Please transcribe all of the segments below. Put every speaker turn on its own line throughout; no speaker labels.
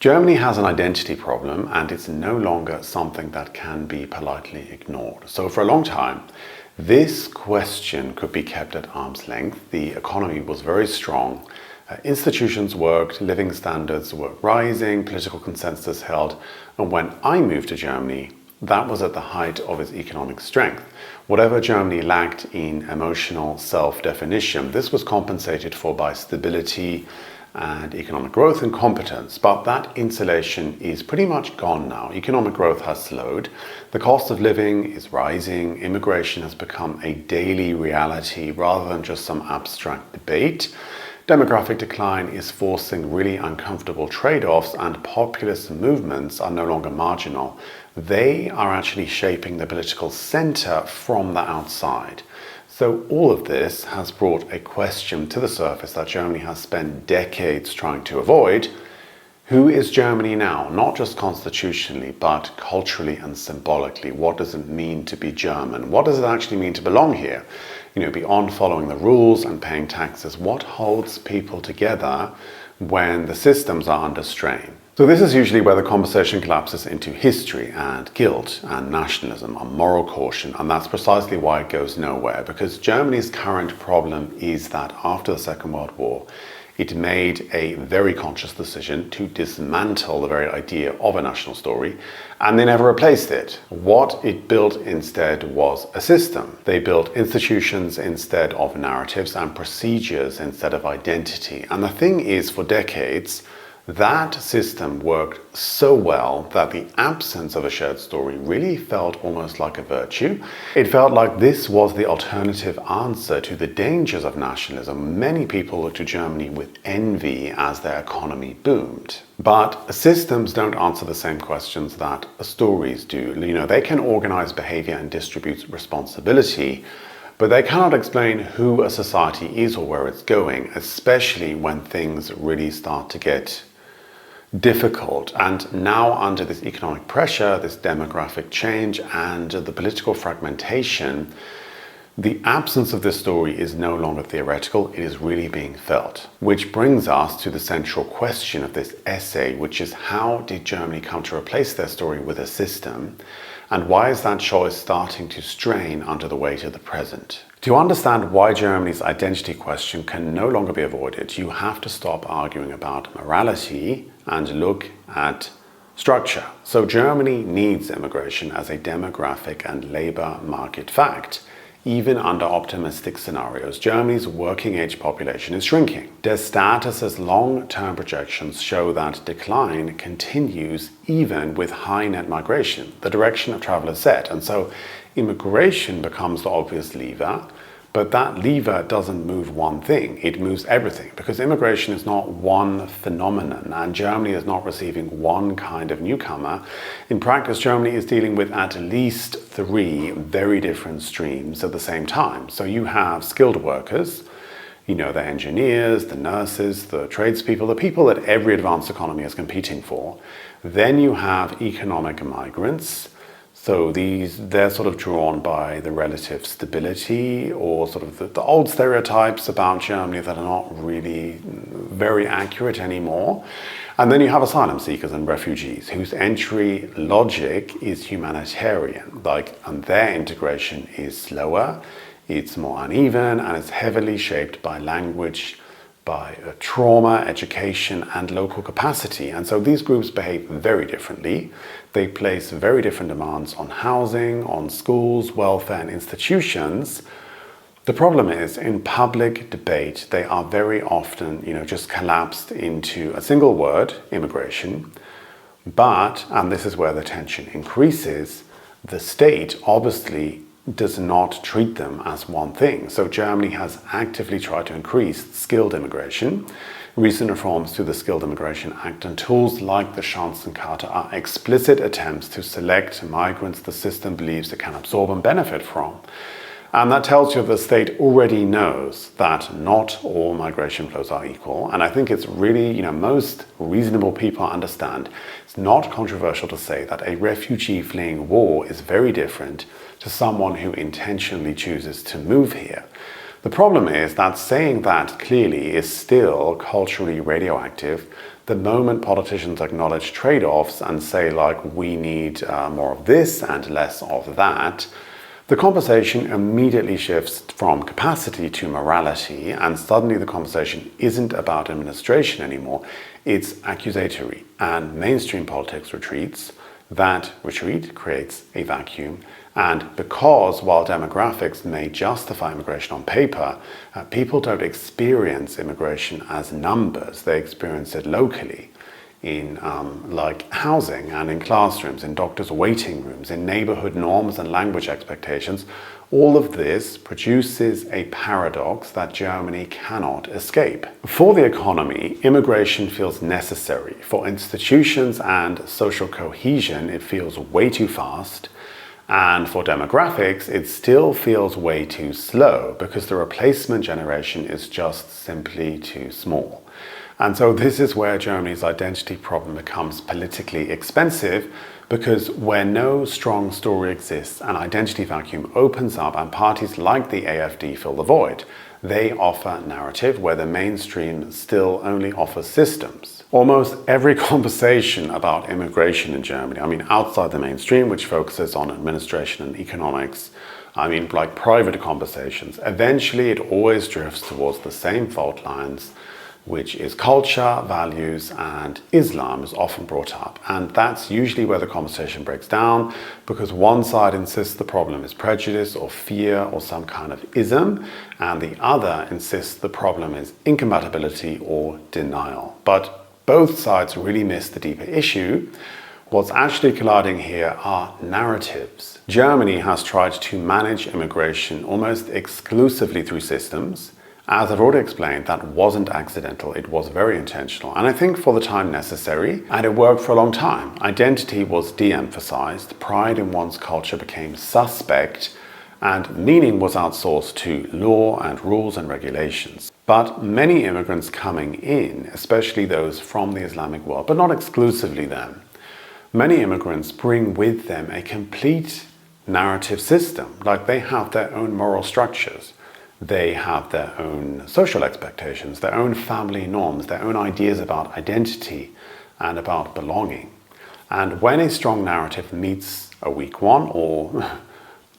Germany has an identity problem, and it's no longer something that can be politely ignored. So for a long time, this question could be kept at arm's length. The economy was very strong. Institutions worked, living standards were rising, political consensus held. And when I moved to Germany, that was at the height of its economic strength. Whatever Germany lacked in emotional self-definition, this was compensated for by stability and economic growth and competence. But that insulation is pretty much gone now. Economic growth has slowed. The cost of living is rising. Immigration has become a daily reality rather than just some abstract debate. Demographic decline is forcing really uncomfortable trade-offs, and populist movements are no longer marginal. They are actually shaping the political center from the outside. So all of this has brought a question to the surface that Germany has spent decades trying to avoid. Who is Germany now? Not just constitutionally, but culturally and symbolically. What does it mean to be German? What does it actually mean to belong here? Beyond following the rules and paying taxes, what holds people together when the systems are under strain? So this is usually where the conversation collapses into history and guilt and nationalism and moral caution, and that's precisely why it goes nowhere, because Germany's current problem is that after the Second World War, it made a very conscious decision to dismantle the very idea of a national story, and they never replaced it. What it built instead was a system. They built institutions instead of narratives and procedures instead of identity. And the thing is, for decades, that system worked so well that the absence of a shared story really felt almost like a virtue. It felt like this was the alternative answer to the dangers of nationalism. Many people looked to Germany with envy as their economy boomed. But systems don't answer the same questions that stories do. They can organize behavior and distribute responsibility, but they cannot explain who a society is or where it's going, especially when things really start to get difficult. And now, under this economic pressure, this demographic change, and the political fragmentation, the absence of this story is no longer theoretical, it is really being felt. Which brings us to the central question of this essay, which is, how did Germany come to replace their story with a system? And why is that choice starting to strain under the weight of the present? To understand why Germany's identity question can no longer be avoided, you have to stop arguing about morality and look at structure. So Germany needs immigration as a demographic and labor market fact. Even under optimistic scenarios, Germany's working age population is shrinking. Der Status's long-term projections show that decline continues even with high net migration. The direction of travel is set, and so immigration becomes the obvious lever. But that lever doesn't move one thing, it moves everything, because immigration is not one phenomenon, and Germany is not receiving one kind of newcomer. In practice, Germany is dealing with at least 3 very different streams at the same time. So you have skilled workers, the engineers, the nurses, the tradespeople, the people that every advanced economy is competing for. Then you have economic migrants. So they're sort of drawn by the relative stability or sort of the old stereotypes about Germany that are not really very accurate anymore. And then you have asylum seekers and refugees whose entry logic is humanitarian, and their integration is slower, it's more uneven, and it's heavily shaped by language, by trauma, education, and local capacity. And so these groups behave very differently. They place very different demands on housing, on schools, welfare, and institutions. The problem is, in public debate, they are very often, just collapsed into a single word, immigration. But, and this is where the tension increases, the state obviously does not treat them as one thing. So Germany has actively tried to increase skilled immigration. Recent reforms to the Skilled Immigration Act and tools like the Chancenkarte are explicit attempts to select migrants the system believes it can absorb and benefit from. And that tells you the state already knows that not all migration flows are equal. And I think it's really, most reasonable people understand. It's not controversial to say that a refugee fleeing war is very different to someone who intentionally chooses to move here. The problem is that saying that clearly is still culturally radioactive. The moment politicians acknowledge trade-offs and say, like, we need more of this and less of that, the conversation immediately shifts from capacity to morality, and suddenly the conversation isn't about administration anymore, it's accusatory, and mainstream politics retreats. That retreat creates a vacuum, and because while demographics may justify immigration on paper, people don't experience immigration as numbers. They experience it locally in like housing and in classrooms, in doctors' waiting rooms, in neighborhood norms and language expectations. All of this produces a paradox that Germany cannot escape. For the economy, immigration feels necessary. For institutions and social cohesion, it feels way too fast. And for demographics, it still feels way too slow because the replacement generation is just simply too small. And so this is where Germany's identity problem becomes politically expensive, because where no strong story exists, an identity vacuum opens up and parties like the AfD fill the void. They offer narrative where the mainstream still only offers systems. Almost every conversation about immigration in Germany, I mean outside the mainstream, which focuses on administration and economics, I mean like private conversations, eventually it always drifts towards the same fault lines, which is culture, values, and Islam is often brought up. And that's usually where the conversation breaks down, because one side insists the problem is prejudice or fear or some kind of ism, and the other insists the problem is incompatibility or denial. But both sides really miss the deeper issue. What's actually colliding here are narratives. Germany has tried to manage immigration almost exclusively through systems. As I've already explained, that wasn't accidental, it was very intentional, and I think for the time necessary, and it worked for a long time. Identity was de-emphasized, pride in one's culture became suspect, and meaning was outsourced to law and rules and regulations. But many immigrants coming in, especially those from the Islamic world, but not exclusively them, many immigrants bring with them a complete narrative system, like they have their own moral structures. They have their own social expectations, their own family norms, their own ideas about identity and about belonging. And when a strong narrative meets a weak one, or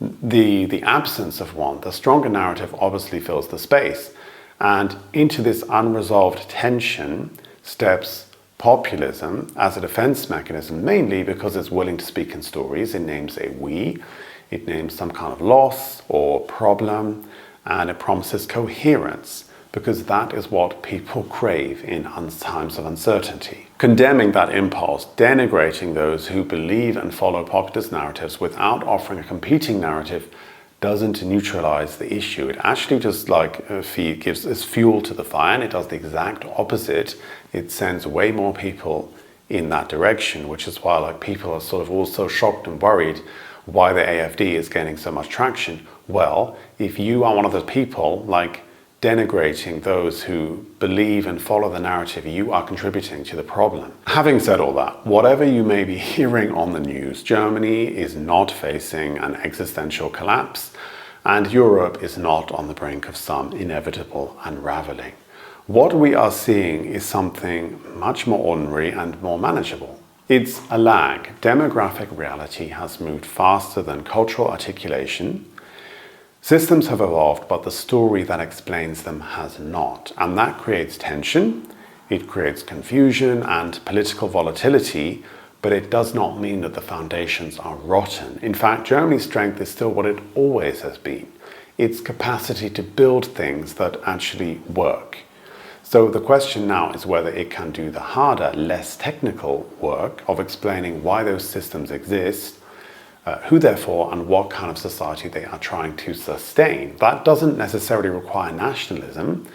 the absence of one, the stronger narrative obviously fills the space. And into this unresolved tension steps populism as a defense mechanism, mainly because it's willing to speak in stories. It names a we, it names some kind of loss or problem, and it promises coherence, because that is what people crave in times of uncertainty. Condemning that impulse, denigrating those who believe and follow populist narratives without offering a competing narrative, doesn't neutralize the issue. It actually just gives fuel to the fire, and it does the exact opposite. It sends way more people in that direction, which is why people are sort of also shocked and worried why the AfD is gaining so much traction. Well, if you are one of the people denigrating those who believe and follow the narrative, you are contributing to the problem. Having said all that, whatever you may be hearing on the news, Germany is not facing an existential collapse, and Europe is not on the brink of some inevitable unraveling. What we are seeing is something much more ordinary and more manageable. It's a lag. Demographic reality has moved faster than cultural articulation. Systems have evolved, but the story that explains them has not. And that creates tension, it creates confusion and political volatility, but it does not mean that the foundations are rotten. In fact, Germany's strength is still what it always has been: its capacity to build things that actually work. So the question now is whether it can do the harder, less technical work of explaining why those systems exist, who they're for, and what kind of society they are trying to sustain. That doesn't necessarily require nationalism.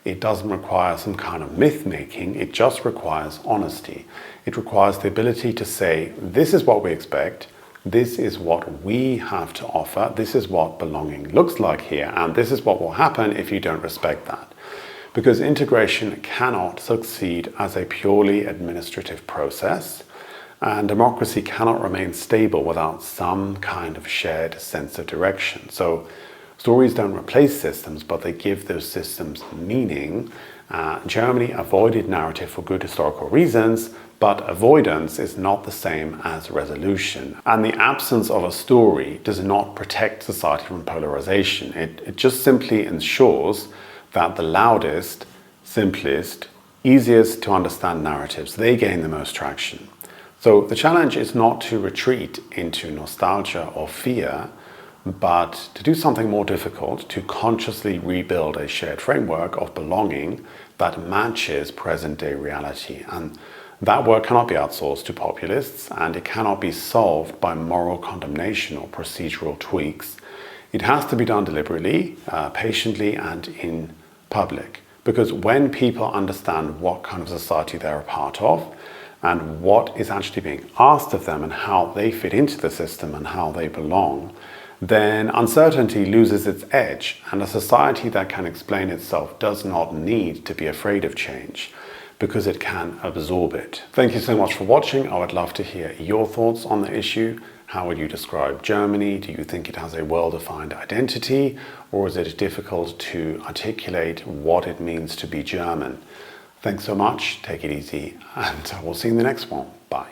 It doesn't require some kind of myth-making. It just requires honesty. It requires the ability to say, this is what we expect, this is what we have to offer, this is what belonging looks like here, and this is what will happen if you don't respect that. Because integration cannot succeed as a purely administrative process, and democracy cannot remain stable without some kind of shared sense of direction. So stories don't replace systems, but they give those systems meaning, Germany avoided narrative for good historical reasons, but avoidance is not the same as resolution. And the absence of a story does not protect society from polarization. It just simply ensures that the loudest, simplest, easiest to understand narratives, they gain the most traction. So the challenge is not to retreat into nostalgia or fear, but to do something more difficult, to consciously rebuild a shared framework of belonging that matches present-day reality. And that work cannot be outsourced to populists, and it cannot be solved by moral condemnation or procedural tweaks. It has to be done deliberately, patiently, and in public. Because when people understand what kind of society they're a part of, and what is actually being asked of them, and how they fit into the system, and how they belong, then uncertainty loses its edge, and a society that can explain itself does not need to be afraid of change, because it can absorb it. Thank you so much for watching. I would love to hear your thoughts on the issue. How would you describe Germany? Do you think it has a well-defined identity, or is it difficult to articulate what it means to be German? Thanks so much, take it easy, and we'll see you in the next one. Bye.